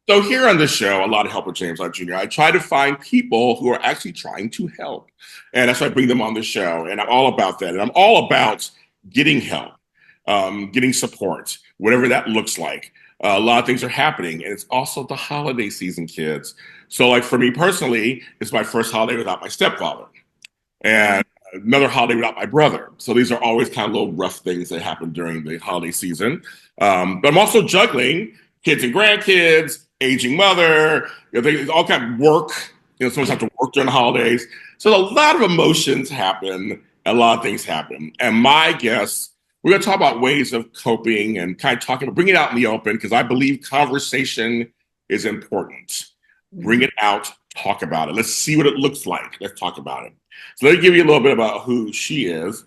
So here on the show, a lot of help with James Lott Jr., I try to find people who are actually trying to help. And that's why I bring them on the show. And I'm all about that. And I'm all about getting help, getting support, whatever that looks like. A lot of things are happening. And it's also the holiday season, kids. So like for me personally, it's my first holiday without my stepfather. And another holiday without my brother. So these are always kind of little rough things that happen during the holiday season. But I'm also juggling kids and grandkids, aging mother, all kind of work. Someone's have to work during the holidays. So a lot of emotions happen, a lot of things happen. And my guess, we're going to talk about ways of coping and kind of talking, bring it out in the open, because I believe conversation is important. Bring it out, talk about it. Let's see what it looks like. Let's talk about it. So let me give you a little bit about who she is.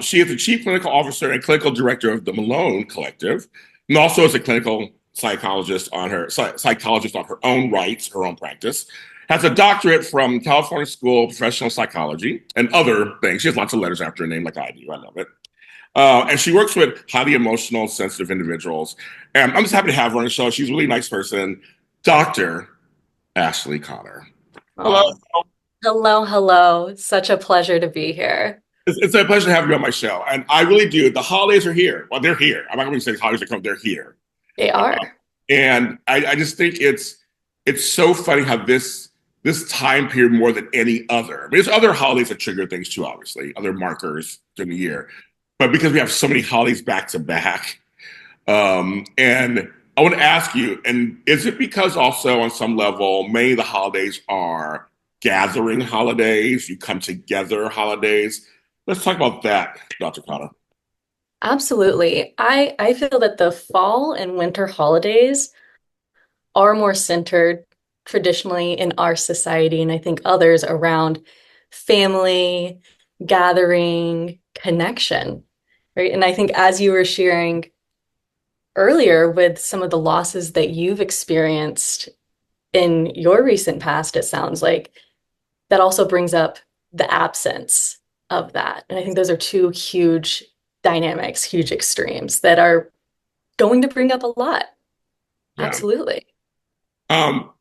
She is the Chief Clinical Officer and Clinical Director of the Malone Collective, and also is a clinical psychologist on her own rights, her own practice. Has a doctorate from California School of Professional Psychology and other things. She has lots of letters after her name, like I do. I love it. And she works with highly emotional, sensitive individuals. And I'm just happy to have her on the show. She's a really nice person. Dr. Ashley Connor. Hello. Oh, hello, hello. Such a pleasure to be here. It's a pleasure to have you on my show. And I really do. The holidays are here. Well, they're here. I'm not going to say holidays are coming. They're here. They are. And I just think it's so funny how this time period more than any other. I mean, there's other holidays that trigger things too, obviously, other markers during the year. But because we have so many holidays back to back, and I want to ask you, and is it because also on some level, many of the holidays are gathering holidays, you come together holidays? Let's talk about that, Dr. Connor. Absolutely. I feel that the fall and winter holidays are more centered traditionally in our society, and I think others around family, gathering, connection, right? And I think as you were sharing earlier with some of the losses that you've experienced in your recent past, it sounds like that also brings up the absence of that. And I think those are two huge dynamics, huge extremes that are going to bring up a lot. Yeah. Absolutely.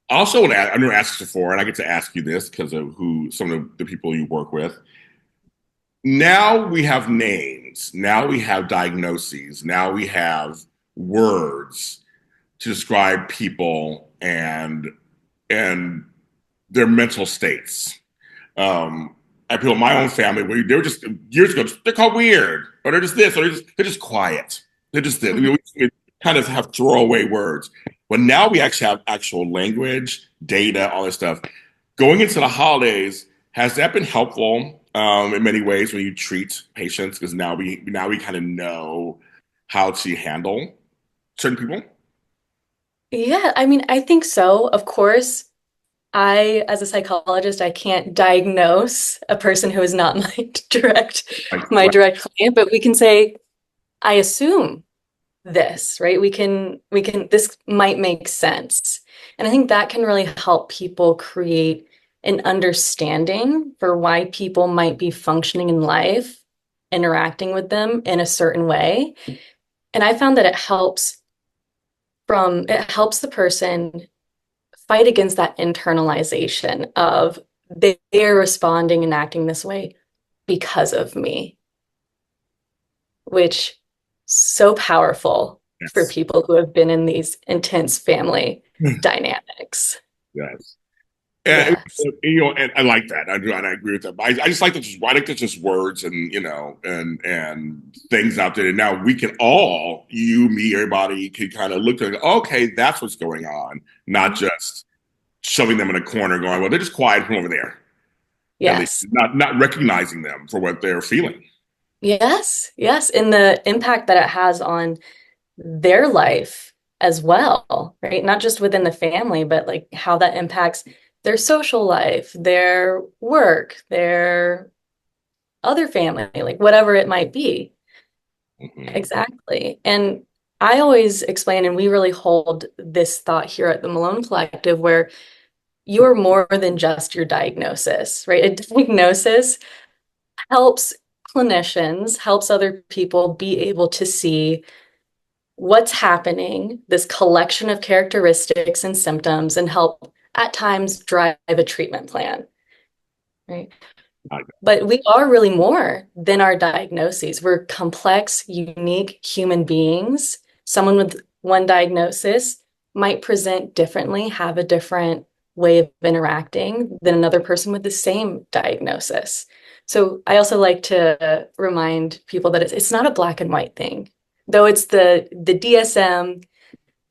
Also, I've never asked this before, and I get to ask you this because of who some of the people you work with. Now we have names. Now we have diagnoses. Now we have words to describe people and their mental states. I people in my own family where they were just years ago, they're called weird, or they're just this, or they're just quiet. They're just this. We kind of have throwaway words. But now we actually have actual language, data, all this stuff. Going into the holidays, has that been helpful in many ways when you treat patients? Because now we kind of know how to handle certain people. Yeah, I mean, I think so. Of course, as a psychologist, I can't diagnose a person who is not Like, my direct client, but we can say, I assume this, right? This might make sense. And I think that can really help people create an understanding for why people might be functioning in life, interacting with them in a certain way. And I found that it helps the person fight against that internalization of they're responding and acting this way because of me, which so powerful for yes. people who have been in these intense family dynamics. Yes. And, Yes. and I like that. I do, and I agree with that. But I just like to I like to just words and and things out there. And now we can all, you, me, everybody, can kind of look at, okay, that's what's going on, not just shoving them in a corner, going, well, they're just quiet from over there. At least Yes. not recognizing them for what they're feeling. Yes. Yes. And the impact that it has on their life as well, right? Not just within the family, but like how that impacts their social life, their work, their other family, like whatever it might be. Mm-hmm. Exactly. And I always explain, and we really hold this thought here at the Malone Collective, where you're more than just your diagnosis, right? A diagnosis helps clinicians, helps other people be able to see what's happening, this collection of characteristics and symptoms, and help at times drive a treatment plan, right? But we are really more than our diagnoses. We're complex, unique human beings. Someone with one diagnosis might present differently, have a different way of interacting than another person with the same diagnosis. So I also like to remind people that it's not a black and white thing. Though it's the DSM,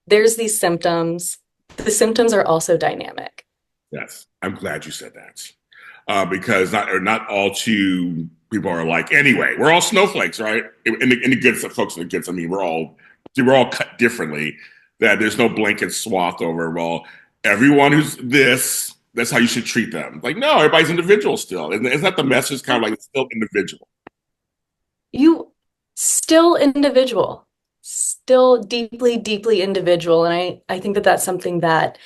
there's these symptoms. The symptoms are also dynamic. Yes, I'm glad you said that. Because not all two people are alike. Anyway, we're all snowflakes, right? In the good folks, in the good. I mean, we're all cut differently. That there's no blanket swath over. Well, everyone who's this, that's how you should treat them. Like, no, everybody's individual still. Isn't that the message? Kind of like it's still individual. You still individual, still deeply, deeply individual. And I think that that's something that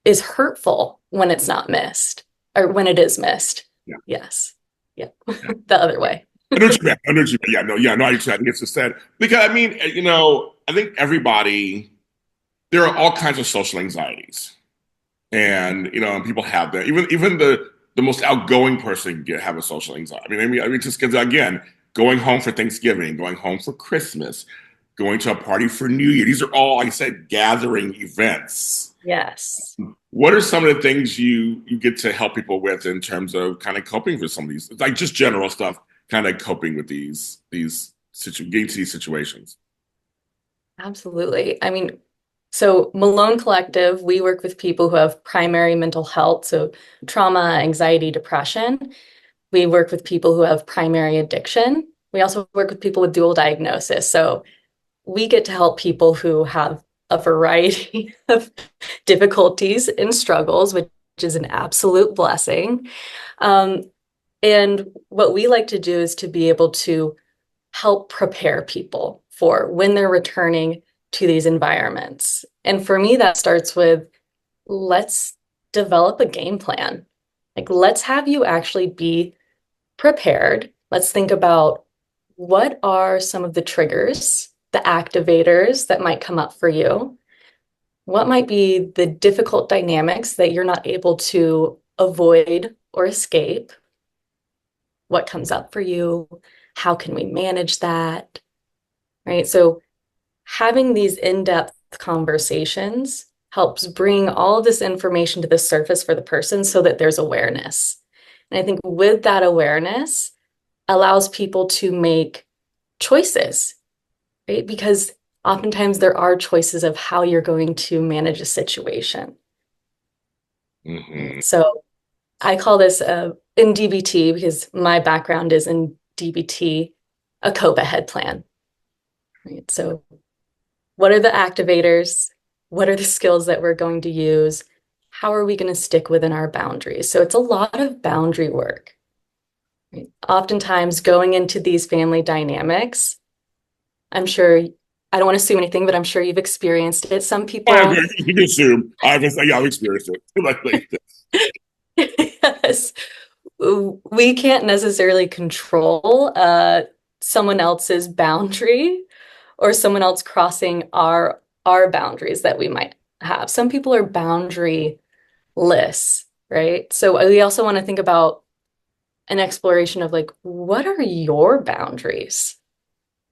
is hurtful when it's not missed or when it is missed. Yeah. Yes. Yeah. The other way. I know what you meant. I know what you meant. No, I think it's just said, because I mean, I think everybody, there are all kinds of social anxieties. And, people have that. Even the most outgoing person have a social anxiety. I mean, just because, again, going home for Thanksgiving, going home for Christmas, going to a party for New Year. These are all, like I said, gathering events. Yes. What are some of the things you get to help people with in terms of kind of coping with some of these, like just general stuff, kind of coping with getting to these situations? Absolutely. I mean, so Malone Collective, we work with people who have primary mental health, so trauma, anxiety, depression. We work with people who have primary addiction. We also work with people with dual diagnosis. So we get to help people who have a variety of difficulties and struggles, which is an absolute blessing. And what we like to do is to be able to help prepare people for when they're returning to these environments. And for me, that starts with, let's develop a game plan. Like, let's have you actually be prepared. Let's think about what are some of the triggers, the activators that might come up for you. What might be the difficult dynamics that you're not able to avoid or escape? What comes up for you? How can we manage that? Right? So having these in-depth conversations helps bring all of this information to the surface for the person so that there's awareness. And I think with that awareness allows people to make choices, right? Because oftentimes there are choices of how you're going to manage a situation. Mm-hmm. So I call this in DBT, because my background is in DBT, a COPE ahead plan. Right? So what are the activators? What are the skills that we're going to use? How are we going to stick within our boundaries? So it's a lot of boundary work. Right? Oftentimes going into these family dynamics, I'm sure, I don't want to assume anything, but I'm sure you've experienced it. Some people... You can assume. I've experienced it. Yes. We can't necessarily control someone else's boundary or someone else crossing our boundaries that we might have. Some people are boundaryless, right? So we also want to think about an exploration of, like, what are your boundaries,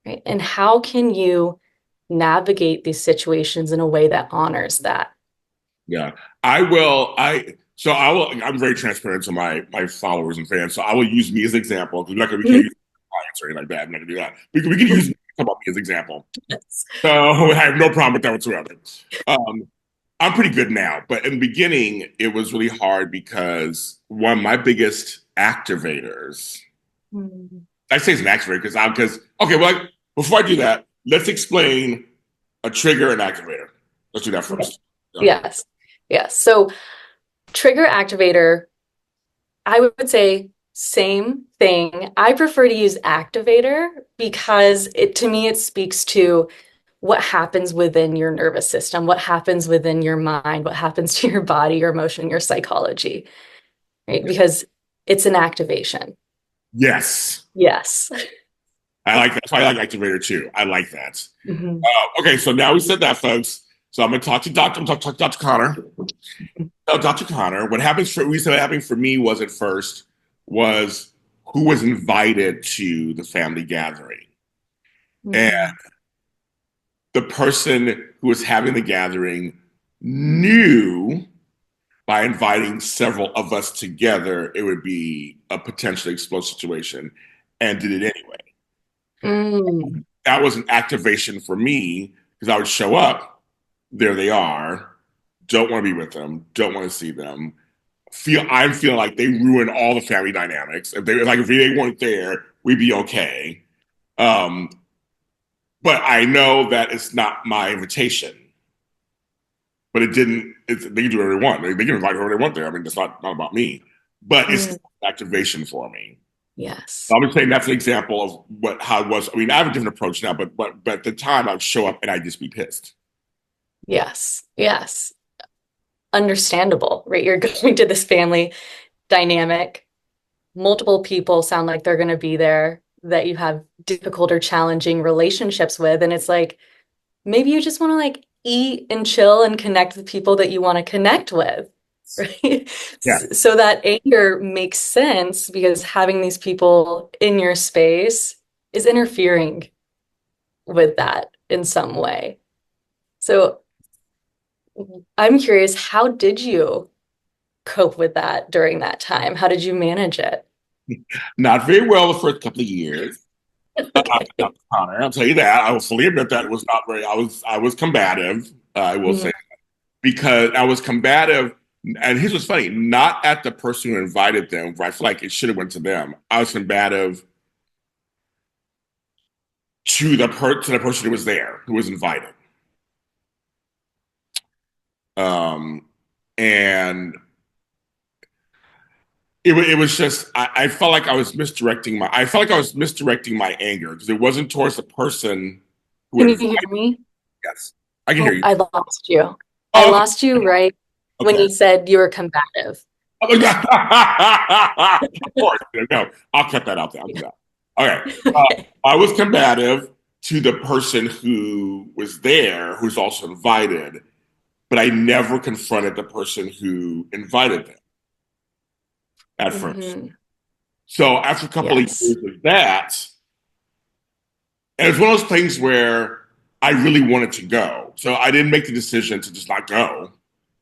right? And how can you navigate these situations in a way that honors that? Yeah, I'm very transparent to my followers and fans. So I will use me as an example. We can't use clients or anything like that. I'm not gonna do that. We can use about me as an example. Yes. So I have no problem with that whatsoever. I'm pretty good now, but in the beginning, it was really hard because one of my biggest activators, I say it's an activator because okay, well, before I do that, let's explain a trigger and activator. Let's do that first. Yes. Yes. So trigger activator, I would say same thing. I prefer to use activator because to me, it speaks to what happens within your nervous system, what happens within your mind, what happens to your body, your emotion, your psychology, right? Because it's an activation. Yes. Yes. I like that. That's why I like activator too. I like that. Mhm. Okay, so now we said that, folks. So I'm going to talk to Doctor. I'm going to talk to Dr. Connor. So Dr. Connor, what happens for we said what happened for me was at first was who was invited to the family gathering, and Mhm. the person who was having the gathering knew by inviting several of us together it would be a potentially explosive situation, and did it anyway. Mm. That was an activation for me because I would show up, there they are, don't want to be with them, don't want to see them. I'm feeling like they ruined all the family dynamics. If they weren't there, we'd be okay. Um, but I know that it's not my invitation. But it didn't. They can do whatever they want. They can invite whoever they want there. I mean, it's not about me. But it's Mm. activation for me. Yes. I'm just saying that's an example of how it was. I mean, I have a different approach now, but at the time I would show up and I'd just be pissed. Yes. Yes. Understandable, right? You're going to this family dynamic. Multiple people sound like they're going to be there that you have difficult or challenging relationships with. And it's like, maybe you just want to like eat and chill and connect with people that you want to connect with, right? Yeah, So that anger makes sense because having these people in your space is interfering with that in some way. So I'm curious, how did you cope with that during that time? How did you manage it? not very well the first couple of years. Okay. Dr. Connor, I'll tell you that. I will fully admit that it was not very. I was combative. I will Mhm. say because I was combative. And here's what's funny: not at the person who invited them. Where I feel like it should have went to them. I was combative to the person who was there, who was invited. Um, and it was just I felt like I felt like I was misdirecting my anger because it wasn't towards the person who Can you invited. hear me? Yes, I can hear Oh, you. I lost you. I Oh, lost you right when okay. you said you were combative. Of course, no, I'll cut that out there. I'll do that. Okay, Okay. I was combative to the person who was there, who's also invited, but I never confronted the person who invited them at first. Hmm. So after a couple of Yes. years of that, and it's one of those things where I really wanted to go. So I didn't make the decision to just not go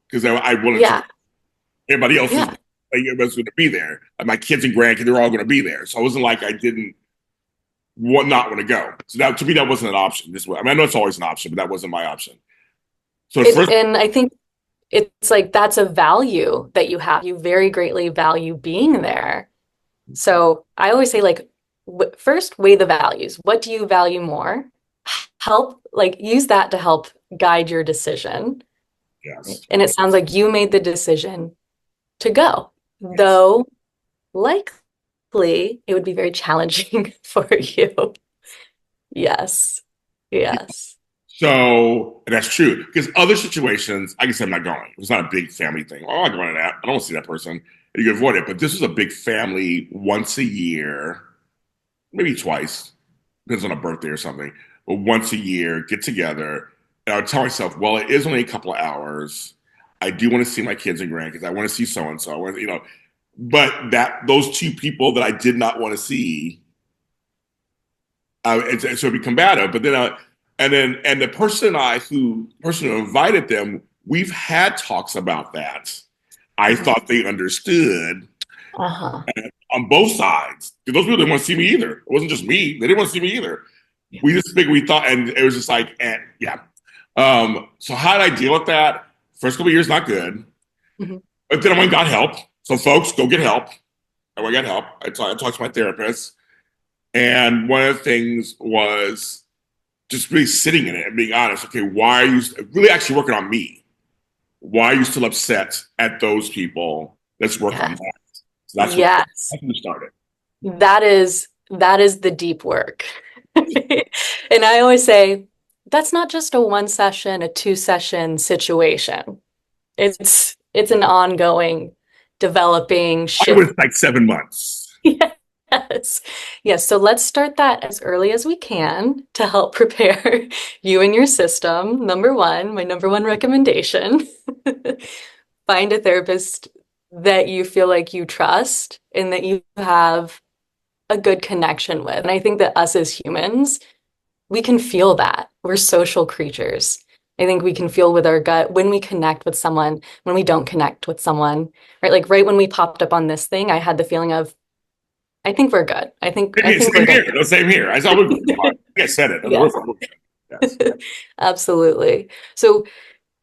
because I wanted to go. Yeah. Everybody else was Yeah. like, everybody's going to be there. And my kids and grandkids, they're all going to be there. So it wasn't like I didn't not want to go. So that to me, that wasn't an option. I mean, I know it's always an option, but that wasn't my option. So at first, And I think it's like that's a value that you have. You very greatly value being there. So I always say, like, first weigh the values. What do you value more? Help, like, use that to help guide your decision. yes, Right? And it sounds like you made the decision to go, yes. though likely it would be very challenging for you. Yes. Yes. So and that's true because other situations, I can say I'm not going. It's not a big family thing. Oh, I'm not going to that. I don't want to see that person. And you can avoid it. But this is a big family once a year, maybe twice, depends on a birthday or something. But once a year, get together. And I would tell myself, well, it is only a couple of hours. I do want to see my kids and grandkids. I want to see so and so. But that those two people that I did not want to see, so it'd be combative. But then, and the person who invited them, we've had talks about that. I Mhm. thought they understood Uh-huh. on both sides. Because those people didn't want to see me either. It wasn't just me; they didn't want to see me either. Yeah. We just we thought, and it was just like, yeah. So how did I deal with that? First couple of years, not good. Mhm. But then I went and got help. So folks, go get help. I went and got help. I talked to my therapist. And one of the things was just really sitting in it and being honest. Okay, why are you really actually working on me? Why are you still upset at those people? Let's work on Yes. that. So Yes. that's when we started. That is the deep work. And I always say that's not just a one session, a two session situation. It's an ongoing developing It was shift. like 7 months. Yes. Yes. So let's start that as early as we can to help prepare you and your system. Number one, my number one recommendation, find a therapist that you feel like you trust and that you have a good connection with. And I think that us as humans, we can feel that. We're social creatures. I think we can feel with our gut when we connect with someone, when we don't connect with someone, right? Like right when we popped up on this thing, I had the feeling of, I think we're good. I think we're Same here. good. No, same here. I saw. I think I said it. Yes. Yes. Absolutely. So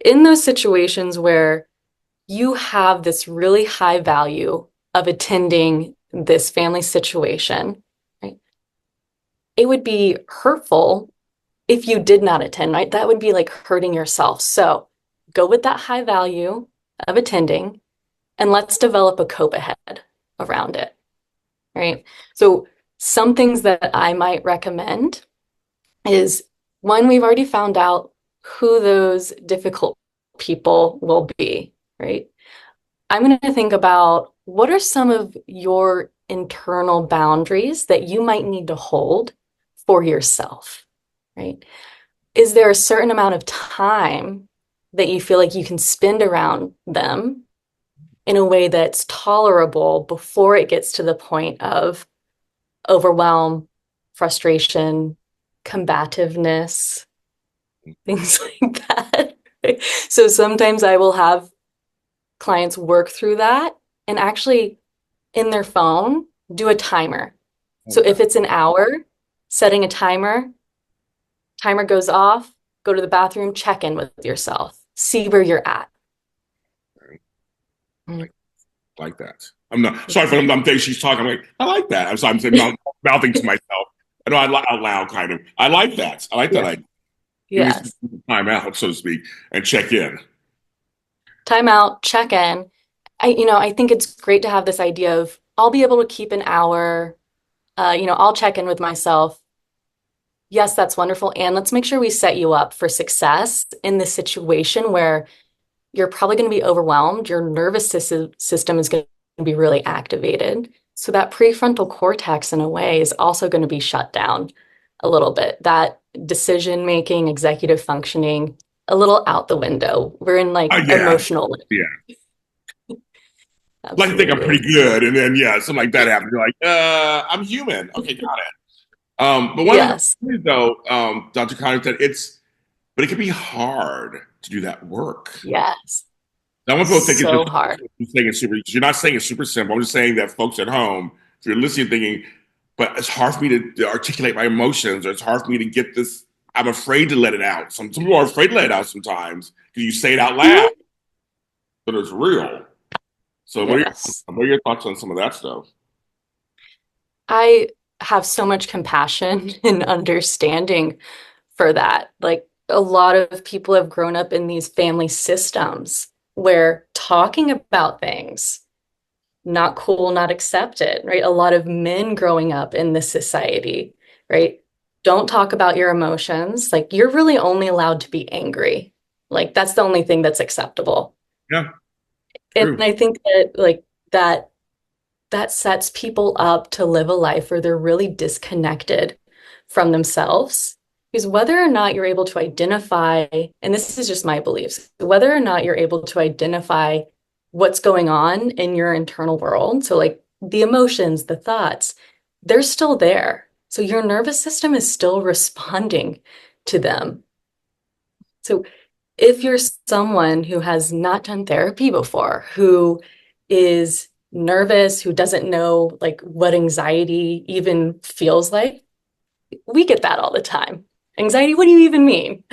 in those situations where you have this really high value of attending this family situation, right? It would be hurtful if you did not attend, right? That would be like hurting yourself. So go with that high value of attending and let's develop a cope ahead around it, right? So some things that I might recommend is one, we've already found out who those difficult people will be, right? I'm going to think about what are some of your internal boundaries that you might need to hold for yourself, right? Is there a certain amount of time that you feel like you can spend around them in a way that's tolerable before it gets to the point of overwhelm, frustration, combativeness, things like that. So sometimes I will have clients work through that and actually in their phone do a timer. So Okay. if it's an hour, setting a timer, timer goes off, go to the bathroom, check in with yourself, see where you're at. Mm. Like that. I'm not sorry for I'm thinking she's talking. I'm like, I like that. I'm saying mouthing to myself. I know out loud, kind of. I like that. I like that. Yeah. I give me some Yes. time out, so to speak, and check in. Time out, check in. I think it's great to have this idea of I'll be able to keep an hour. I'll check in with myself. Yes, that's wonderful. And let's make sure we set you up for success in this situation where you're probably going to be overwhelmed. Your nervous system is going to be really activated. So that prefrontal cortex, in a way, is also going to be shut down a little bit. That decision making, executive functioning, a little out the window. We're in Oh like yeah, emotional. yeah. I like to think I'm Absolutely. pretty good, and then yeah, something like that happens. You're like, I'm human. Okay, got it. But one thing Yes. though, Dr. Connor said but it can be hard to do that work. Yes. Now, one people think it's So just hard. you're saying it's super. You're not saying it's super simple. I'm just saying that folks at home, if you're listening, thinking, but it's hard for me to articulate my emotions, or it's hard for me to get this. I'm afraid to let it out. Some people are afraid to let it out sometimes because you say it out loud, Mhm. but it's real. So, Yes. what are your thoughts on some of that stuff? I have so much compassion and understanding for that. Like a lot of people have grown up in these family systems where talking about things, not cool, not accepted, right? A lot of men growing up in this society, right? Don't talk about your emotions. Like you're really only allowed to be angry. Like that's the only thing that's acceptable. Yeah, And true. I think that like that sets people up to live a life where they're really disconnected from themselves. Because whether or not you're able to identify, and this is just my beliefs, whether or not you're able to identify what's going on in your internal world, so like the emotions, the thoughts, they're still there. So your nervous system is still responding to them. So if you're someone who has not done therapy before, who is nervous, who doesn't know like what anxiety even feels like, we get that all the time. Anxiety, what do you even mean?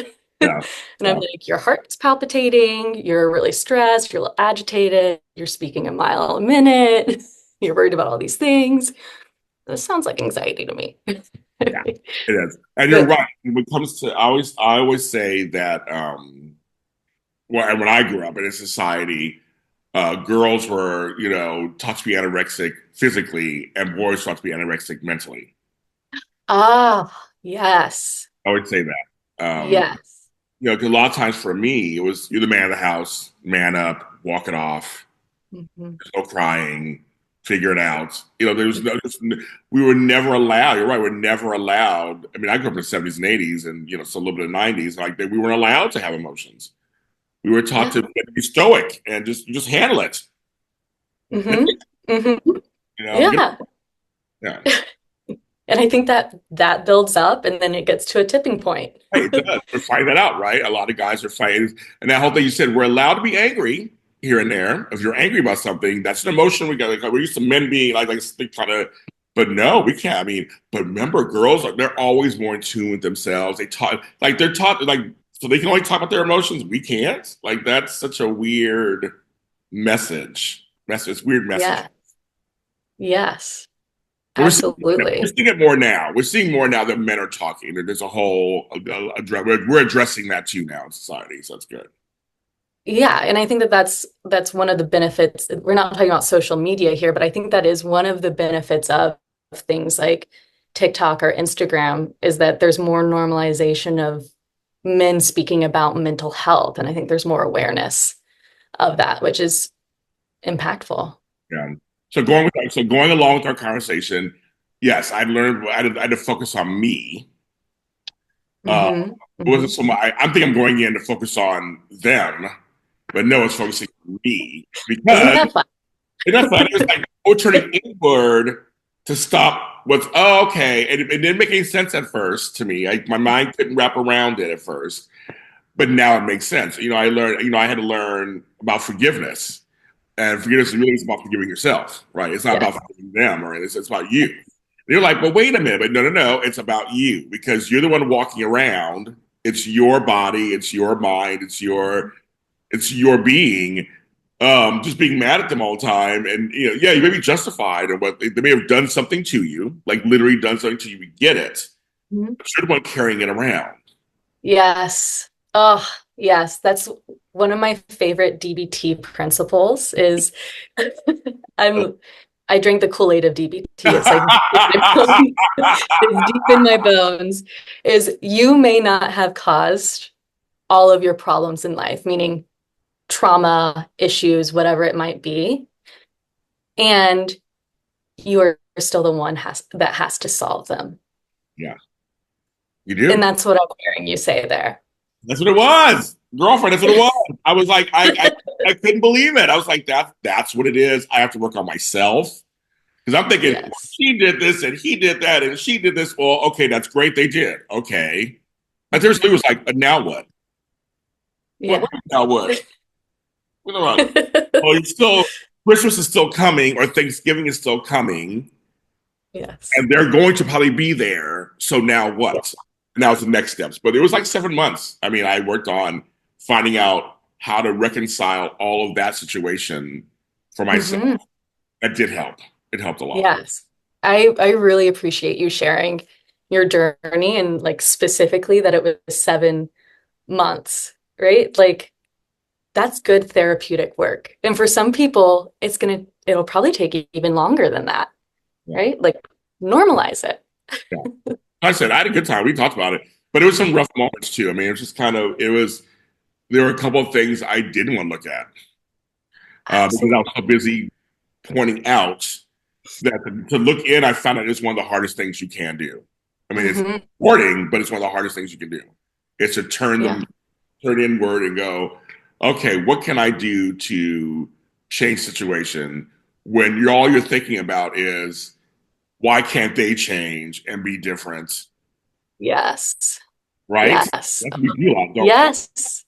Yeah, And I'm yeah, like, your heart's palpitating, you're really stressed, you're a little agitated, you're speaking a mile a minute, you're worried about all these things. This sounds like anxiety to me. yeah. It is, and you're But right. When it comes to, I always say that. When I grew up in a society, girls were, taught to be anorexic physically, and boys taught to be anorexic mentally. yes, I would say that. yes. 'Cause a lot of times for me, it was you're the man of the house, man up, walk it off, Mhm. there's no crying, figure it out. We were never allowed. You're right. We're never allowed. I mean, I grew up in the 70s and 80s and, so a little bit of 90s, like we weren't allowed to have emotions. We were taught Yeah. to be stoic and just handle it. Hmm. Hmm. You know, Yeah. yeah. And I think that that builds up and then it gets to a tipping point. Right, it does. We're fighting that out, right? A lot of guys are fighting. And that whole thing you said, we're allowed to be angry here and there. If you're angry about something, that's an emotion we got. Like, we're used to men being like they kind of, but no, we can't. I mean, but remember, girls, they're always more in tune with themselves. They're taught, like, so they can only talk about their emotions. We can't. Like, that's such a weird message. Weird message. Yeah. Yes. But we're Absolutely. seeing it more now. We're seeing more now that men are talking. There's a whole, we're addressing that too now in society. So that's good. Yeah, and I think that that's one of the benefits. We're not talking about social media here, but I think that is one of the benefits of things like TikTok or Instagram is that there's more normalization of men speaking about mental health, and I think there's more awareness of that, which is impactful. Yeah. So going along with our conversation, yes, I had to focus on me. Uh, Hmm. it wasn't Hmm. so much. I think I'm going in to focus on them, but no, it's focusing on me Isn't because that fun? it's not fun. It was like turning inward to stop what's okay. And it didn't make any sense at first to me. My mind couldn't wrap around it at first, but now it makes sense. I learned. I had to learn about forgiveness. And forgiveness really is about forgiving yourself, right? It's not about Yes. forgiving them, or it's about you. And you're like, but wait a minute, but no, it's about you because you're the one walking around. It's your body, it's your mind, it's your being. Just being mad at them all the time, and yeah, you may be justified, or what they may have done something to you, like literally done something to you. We get it, Mhm. but you're the one carrying it around. Yes. Oh, yes. That's one of my favorite DBT principles is I'm I drink the Kool-Aid of DBT. It's like it's deep in my bones. Is you may not have caused all of your problems in life, meaning trauma, issues, whatever it might be, and you are still the one that has to solve them. Yeah, you And do. that's what I'm hearing you say there. That's what it was, girlfriend. That's what it was. I was like, I couldn't believe it. I was like, that's what it is. I have to work on myself because I'm thinking Yes. she did this and he did that and she did this. Well, okay, that's great. They did. Okay, I seriously was like, now what? What Yeah. now what? What about? Well, it's still Christmas is still coming or Thanksgiving is still coming, Yes. and they're going to probably be there. So now what? Now it's the next steps. But it was like 7 months. I mean, I worked on finding out how to reconcile all of that situation for myself. Hmm. That did help. It helped a lot. Yes. I really appreciate you sharing your journey and like specifically that it was 7 months, right? Like that's good therapeutic work. And for some people, it'll probably take even longer than that, Yeah. right? Like normalize it. Yeah. Like I said, I had a good time. We talked about it, but it was some rough moments too. I mean, it was just there were a couple of things I didn't want to look at because I was Absolutely. so busy pointing out that to look in, I found out it's one of the hardest things you can do. I mean, it's Hmm. rewarding, but it's one of the hardest things you can do. It's to Yeah. turn inward and go, okay, what can I do to change the situation when all you're thinking about is why can't they change and be different, Yes. right? Yes. That's what we do a lot, don't we? Yes.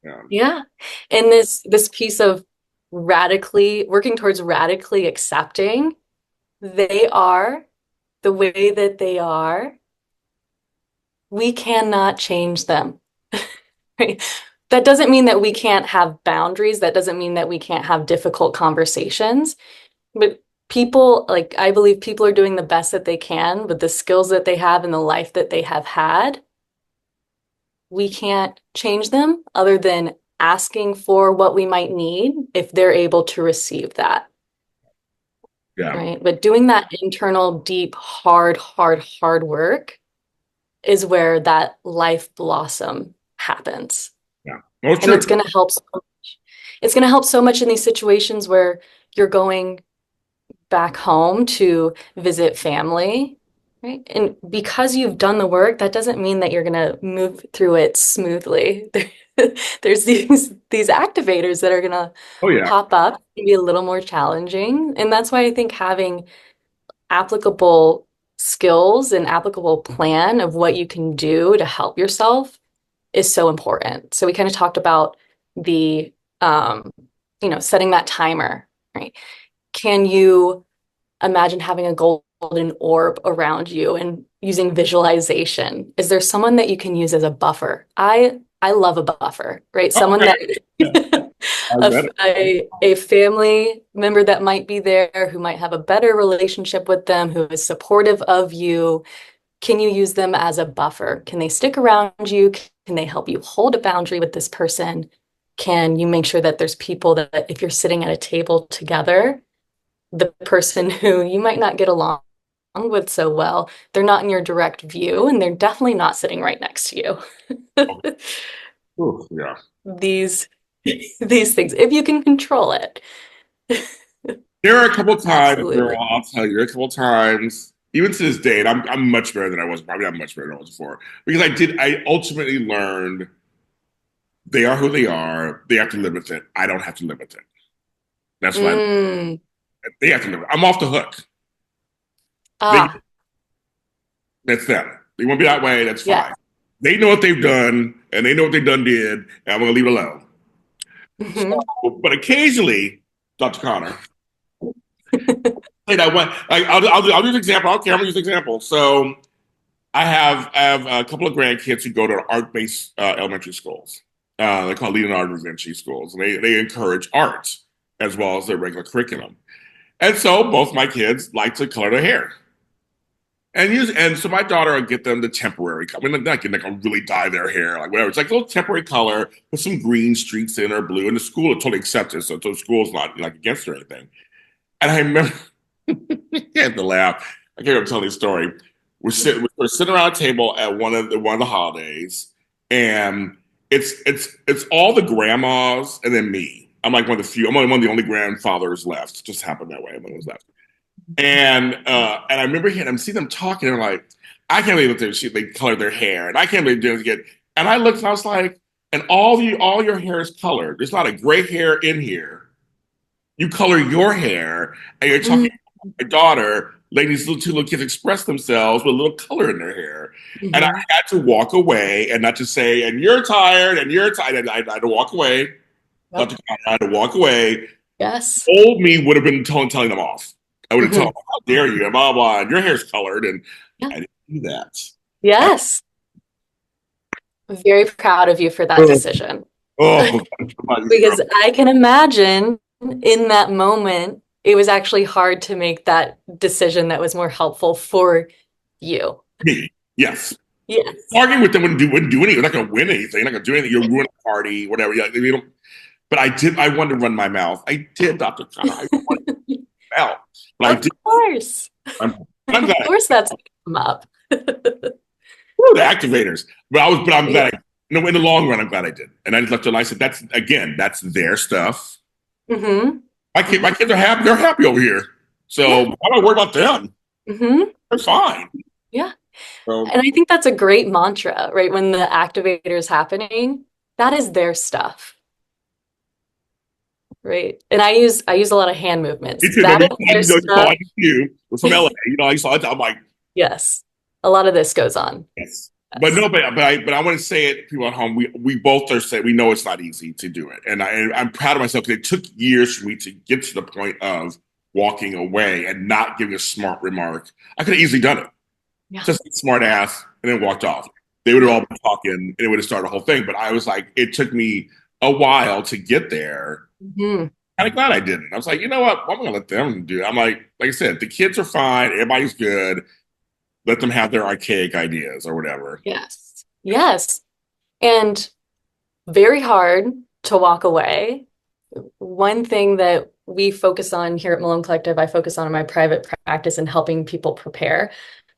Yeah. Yeah. And this piece of radically working towards radically accepting they are the way that they are, we cannot change them. Right? That doesn't mean that we can't have boundaries. That doesn't mean that we can't have difficult conversations. But people, like, I believe people are doing the best that they can with the skills that they have and the life that they have had. We can't change them other than asking for what we might need if they're able to receive that. Yeah. Right. But doing that internal, deep, hard work is where that life blossom happens. Yeah. Well, And true. it's going to help so much. It's going to help so much in these situations where you're going back home to visit family, right? And because you've done the work, that doesn't mean that you're going to move through it smoothly. There's these activators that are going to Oh yeah. pop up and be a little more challenging. And that's why I think having applicable skills and applicable plan of what you can do to help yourself is so important. So we kind of talked about the, setting that timer, right? Can you imagine having a golden orb around you and using visualization? Is there someone that you can use as a buffer? I love a buffer, right? Oh, Someone okay. Yeah, that I read it. a family member that might be there who might have a better relationship with them, who is supportive of you. Can you use them as a buffer? Can they stick around you? Can they help you hold a boundary with this person? Can you make sure that there's people that if you're sitting at a table together, the person who you might not get along with so well, they're not in your direct view and they're definitely not sitting right next to you. Ooh, yeah. These these things, if you can control it. There are a couple times, girl, Absolutely. I'll tell you, there are a couple times, even to this day, and I'm much better than I was, probably not much better than I was before. Because I ultimately learned they are who they are. They have to live with it. I don't have to live with it. That's why Mm. they have to live with it. I'm off the hook. They, Ah, that's them. They want to be that way, that's yeah. fine. They know what they've done, and they know what they've done did, and I'm going to leave it alone. Hmm. But occasionally, Dr. Connor, I went, I'll use an example. I don't care. I'm going to use an example. So I have a couple of grandkids who go to art-based elementary schools. They're called Leonardo da Vinci schools, and they encourage art as well as their regular curriculum. And so both my kids like to color their hair. And so my daughter will get them the temporary. I mean, not getting like a really dye their hair, like whatever. It's like a little temporary color with some green streaks in or blue. And the school will totally accept it, so the school's not like against or anything. And I remember, I had to laugh. I can't remember telling the story. We're sitting around a table at one of the holidays, and it's all the grandmas and then me. I'm like one of the few. I'm only one of the only grandfathers left. It just happened that way. I'm the one who's left. And I remember hearing them, see them talking. And they're like, I can't believe that they colored their hair, and I can't believe they're doing it. And I looked and I was like, and all your hair is colored. There's not a gray hair in here. You color your hair, and you're talking to my daughter, letting these two little kids express themselves with a little color in their hair. And I Mm-hmm. had to walk away and not just say, and you're tired, and you're tired. I had to walk away. Yep. Dr. Connor, I had to walk away. Yes. Old me would have been telling them off. I would have told Hmm. them, how dare you, and blah, blah, and your hair's colored. And Yeah. I didn't do that. I, Yes. Very proud of you for that oh, decision. oh, Because I can imagine in that moment, it was actually hard to make that decision that was more helpful for you. me, yes. Yes. Arguing with them wouldn't do anything. You're not going to win anything. You're not going to do anything. You'll ruin a party, whatever. Yeah, you don't, but I did. I wanted to run my mouth. I did, Dr. Connor. I wanted to mouth, but I Of did. course. I'm glad. Of course that's gonna come up. Woo, the activators. But I'm Yeah. glad. In the long run, I'm glad I did. And I just left it. And I said, that's their stuff. Hmm. My kids are happy. They're happy over here. So Yeah. why do I worry about them? Hmm. They're fine. Yeah. So And I think that's a great mantra, right? When the activator is happening, that is their stuff, right? And I use a lot of hand movements. me too. No, That you, is I their know stuff. you. We're from LA. I saw it. I'm like, Yes. A lot of this goes on. yes. But Yes. no, but I want to say it, people at home. We both are saying we know it's not easy to do it, and I'm proud of myself because it took years for me to get to the point of walking away and not giving a smart remark. I could have easily done it, Yeah. just smart ass, and then walked off. They would have Yeah. all been talking, and it would have started a whole thing. But I was like, it took me a while to get there. Hmm. Kind of glad I didn't. I was like, you know what? I'm gonna let them do it. I'm like I said, the kids are fine. Everybody's good. Let them have their archaic ideas or whatever. Yes. Yes. And very hard to walk away. One thing that we focus on here at Malone Collective, I focus on in my private practice and helping people prepare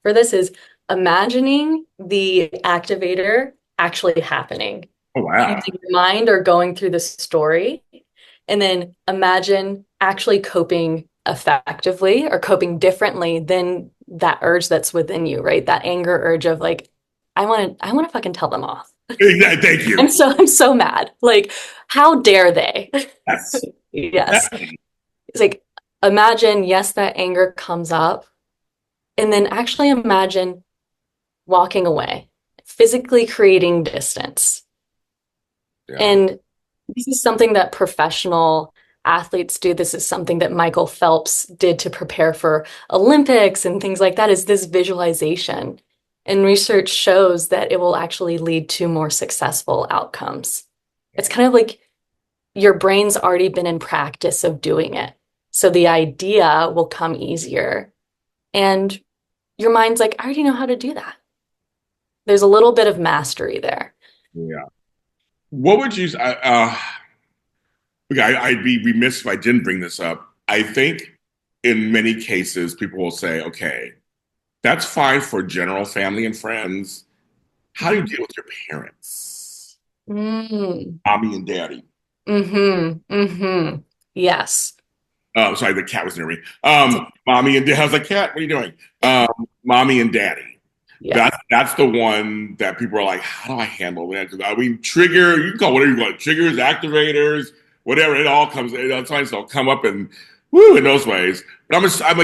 for this is imagining the activator actually happening. Oh wow. Using your mind or going through the story, and then imagine actually coping effectively or coping differently than that urge that's within you, right? That anger urge of like, I want to fucking tell them off. Thank you. I'm so mad. Like, how dare they? Yes. Yes. It's like, imagine, yes, that anger comes up, and then actually imagine walking away, physically creating distance. Yeah. And this is something that professional athletes do. This is something that Michael Phelps did to prepare for Olympics and things like that, is this visualization. And research shows that it will actually lead to more successful outcomes. It's kind of like your brain's already been in practice of doing it. So the idea will come easier. And your mind's like, I already know how to do that. There's a little bit of mastery there. Yeah. What would you? Okay, I'd be remiss if I didn't bring this up. I think in many cases, people will say, okay, that's fine for general family and friends. How do you deal with your parents? Mm. Mommy and daddy. Yes. Sorry, the cat was near me. So, Mommy and daddy. How's that cat? What are you doing? Mommy and daddy. yeah. That's the one that people are like, how do I handle that? Because I mean, trigger, you can call whatever you want, triggers, activators, whatever. It all comes. Sometimes they'll come up and woo in those ways. But I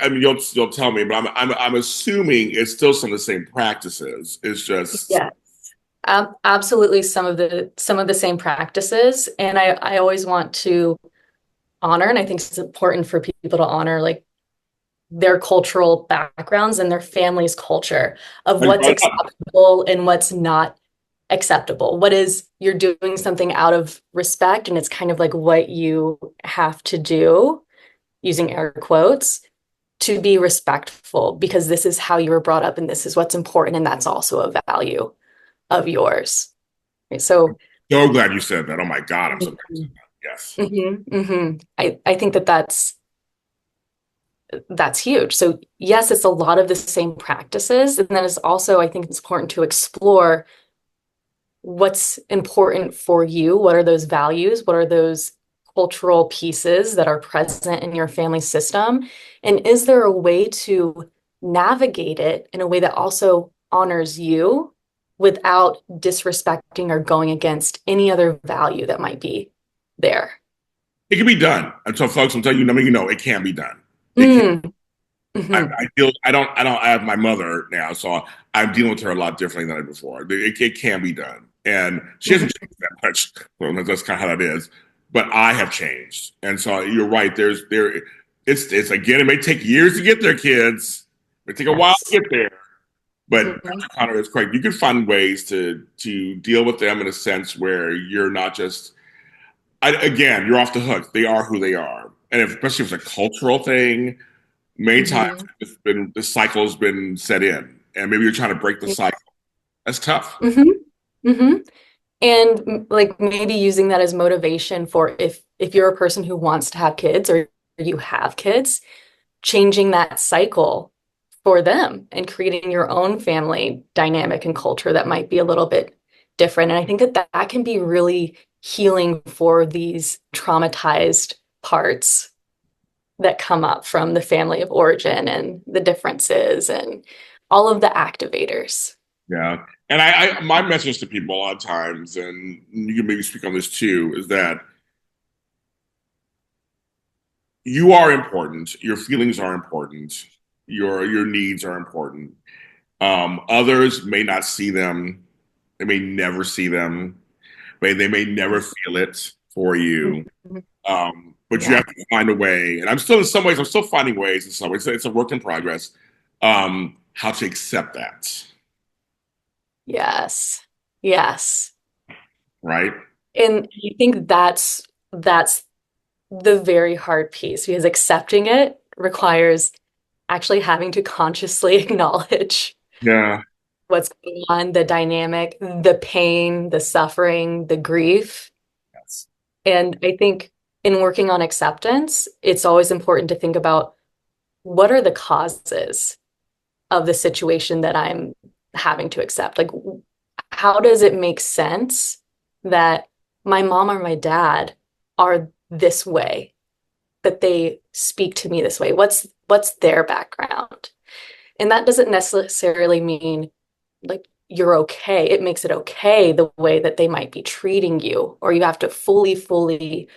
mean, you'll tell me, but I'm assuming it's still some of the same practices. It's just Yeah. Absolutely some of the same practices. And I always want to honor, and I think it's important for people to honor like their cultural backgrounds and their family's culture of like what's growing up. acceptable and what's not acceptable. What is you're doing something out of respect, and it's kind of like what you have to do, using air quotes, to be respectful because this is how you were brought up and this is what's important, and that's also a value of yours. Right? So So glad you said that. Oh my God, I'm so glad you said that. Yes. I think that that's huge. So yes, it's a lot of the same practices. And then it's also, I think it's important to explore what's important for you. What are those values? What are those cultural pieces that are present in your family system? And is there a way to navigate it in a way that also honors you without disrespecting or going against any other value that might be there? It can be done. And so, folks, I'm telling you, it can be done. It can. Mm. Hmm. I feel I have my mother now, so I'm dealing with her a lot differently than I did before. It can be done, and she hasn't changed that much. Well, that's kind of how that is. But I have changed, and so you're right. It's again. It may take years to get there, kids. It may take a while to Yes. get there, but Hmm. Dr. Connor is correct. You can find ways to deal with them in a sense where you're not just. Again, you're off the hook. They are who they are, and especially if it's a cultural thing. Many times Hmm. the cycle's been set in, and maybe you're trying to break the cycle. That's tough. Hmm. Hmm. And like maybe using that as motivation for if you're a person who wants to have kids or you have kids, changing that cycle for them and creating your own family dynamic and culture that might be a little bit different. And I think that that can be really healing for these traumatized parts that come up from the family of origin and the differences and all of the activators. Yeah. And my message to people a lot of times, and you can maybe speak on this too, is that you are important. Your feelings are important. Your needs are important. Others may not see them. They may never see them. They may never feel it for you. Mhm. But you Yeah. have to find a way. And I'm still finding ways in some ways. It's a work in progress. How to accept that, Yes. Yes. right? And I think that's the very hard piece because accepting it requires actually having to consciously acknowledge Yeah. what's going on, the dynamic, the pain, the suffering, the grief. Yes. And I think in working on acceptance, it's always important to think about what are the causes of the situation that I'm having to accept? Like, how does it make sense that my mom or my dad are this way? that they speak to me this way? What's their background? And that doesn't necessarily mean like you're okay. It makes it okay the way that they might be treating you, or you have to fully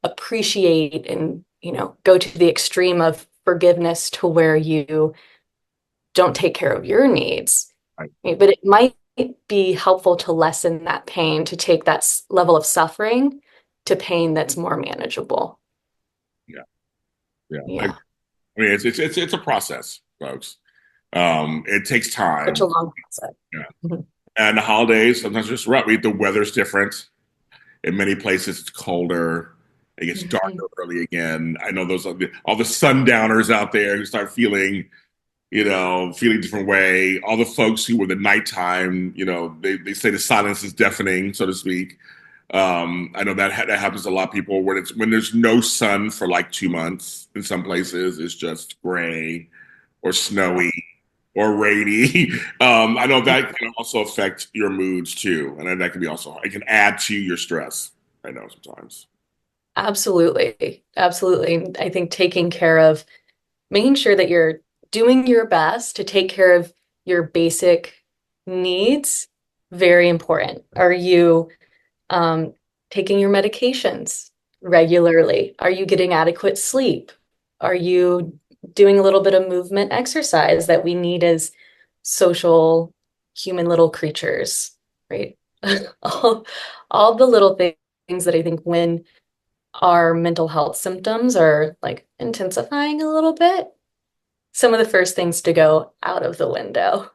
appreciate and, go to the extreme of forgiveness to where you don't take care of your needs. Right. But it might be helpful to lessen that pain, to take that level of suffering to pain that's more manageable. Yeah. Yeah. Yeah. I mean, it's a process, folks. It takes Such a time. long process. Yeah. Mhm. And the holidays sometimes just rough. The weather's different. In many places, it's colder. It gets Mhm. darker early again. I know those all the sundowners out there who start feeling a different way. All the folks who were the nighttime, they say the silence is deafening, so to speak. I know that happens to a lot of people when there's no sun for like 2 months. In some places, it's just gray or snowy or rainy. I know that can also affect your moods too, and then that can be also it can add to your stress. I know sometimes. Absolutely. Absolutely. I think taking care of making sure that you're doing your best to take care of your basic needs, very important. Are you um, taking your medications regularly? Are you getting adequate sleep? Are you doing a little bit of movement exercise that we need as social human little creatures, right? all, all the little things that I think when our mental health symptoms are like intensifying a little bit, some of the first things to go out of the window.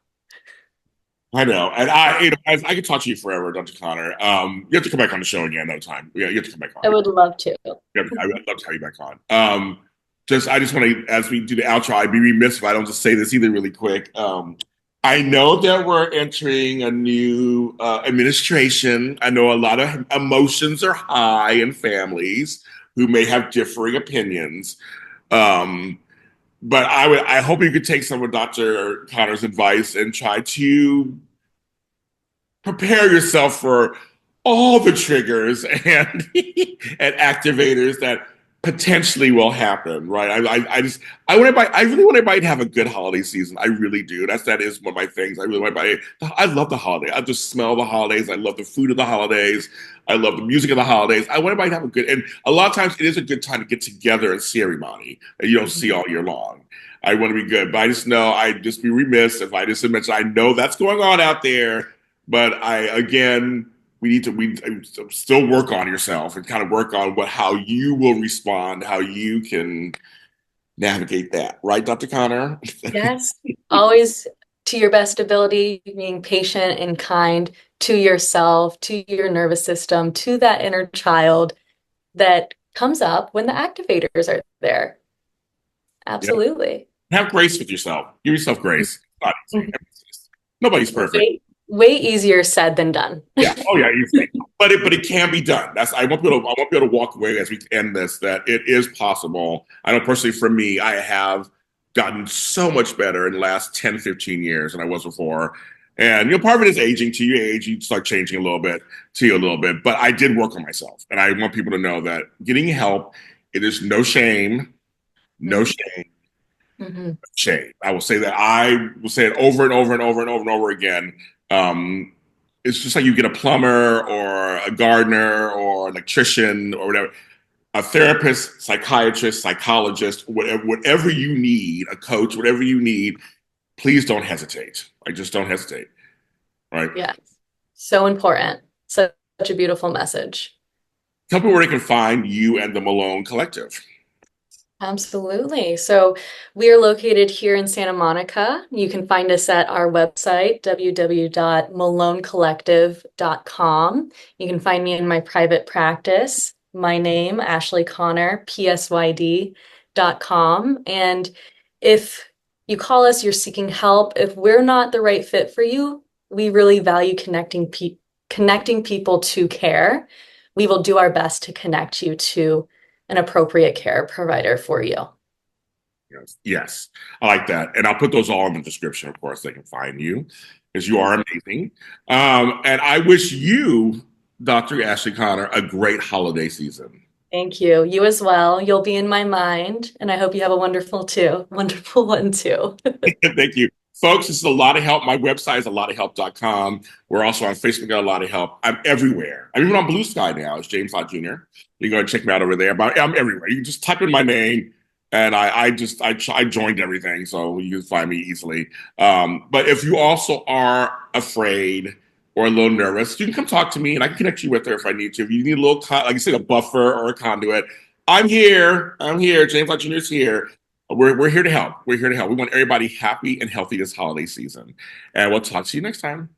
I know, and I could talk to you forever, Dr. Connor. You have to come back on the show again another time. Yeah, you have to come back I on. would love to. I would love to have you back on. I just want to, as we do the outro, I'd be remiss if I don't just say this either really quick. I know that we're entering a new administration. I know a lot of emotions are high in families who may have differing opinions. Um, but I hope you could take some of Dr. Connor's advice and try to prepare yourself for all the triggers and and activators that potentially will happen, right? I really want everybody to have a good holiday season. I really do. That is one of my things. I really want everybody. I love the holiday. I just smell the holidays. I love the food of the holidays. I love the music of the holidays. I want everybody to have a good, and a lot of times it is a good time to get together and see everybody that you don't see all year long. I want to be good, but I just know I'd just be remiss if I just mention I know that's going on out there, but we need to still work on yourself and kind of work on how you will respond, how you can navigate that, right, Dr. Connor? Yes, always to your best ability, being patient and kind to yourself, to your nervous system, to that inner child that comes up when the activators are there. Yeah. Absolutely. Have grace with yourself. Give yourself grace. Not easy. Nobody's perfect. Way easier said than done. Yeah. Oh yeah. But it can be done. I want people to walk away as we end this that it is possible. I know personally for me, I have gotten so much better in the last 10, 15 years than I was before. And part of it is aging. To your age, you start changing a little bit to you a little bit. But I did work on myself. And I want people to know that getting help, it is no shame, no shame, Mm-hmm. shame. I will say that. I will say it over and over and over and over and over again. Um, it's just like you get a plumber or a gardener or an electrician or whatever, a therapist, psychiatrist, psychologist, whatever you need, a coach, whatever you need, please don't hesitate. Just don't hesitate. Right. Yes. So important. Such a beautiful message. Tell people where they can find you and the Malone Collective. Absolutely. So we are located here in Santa Monica. You can find us at our website, www.malonecollective.com. You can find me in my private practice. My name, Ashley Connor, psyd.com. And if you call us, you're seeking help. If we're not the right fit for you, we really value connecting people to care. We will do our best to connect you to an appropriate care provider for you. Yes. Yes. I like that. And I'll put those all in the description, of course, they can find you because you are amazing. And I wish you, Dr. Ashley Connor, a great holiday season. Thank you. You as well. You'll be in my mind, and I hope you have a wonderful one too. Thank you. Folks, this is a lot of help. My website is a lot of help.com. We're also on Facebook at a lot of help. I'm everywhere. I'm even on Blue Sky now. It's James Lott Jr. You can go and check me out over there. But I'm everywhere. You can just type in my name, and I joined everything, so you can find me easily. But if you also are afraid or a little nervous, you can come talk to me, and I can connect you with her if I need to. If you need a little, like I said, a buffer or a conduit, I'm here. I'm here. James Lott Jr. is here. We're here to help. We're here to help. We want everybody happy and healthy this holiday season. And we'll talk to you next time.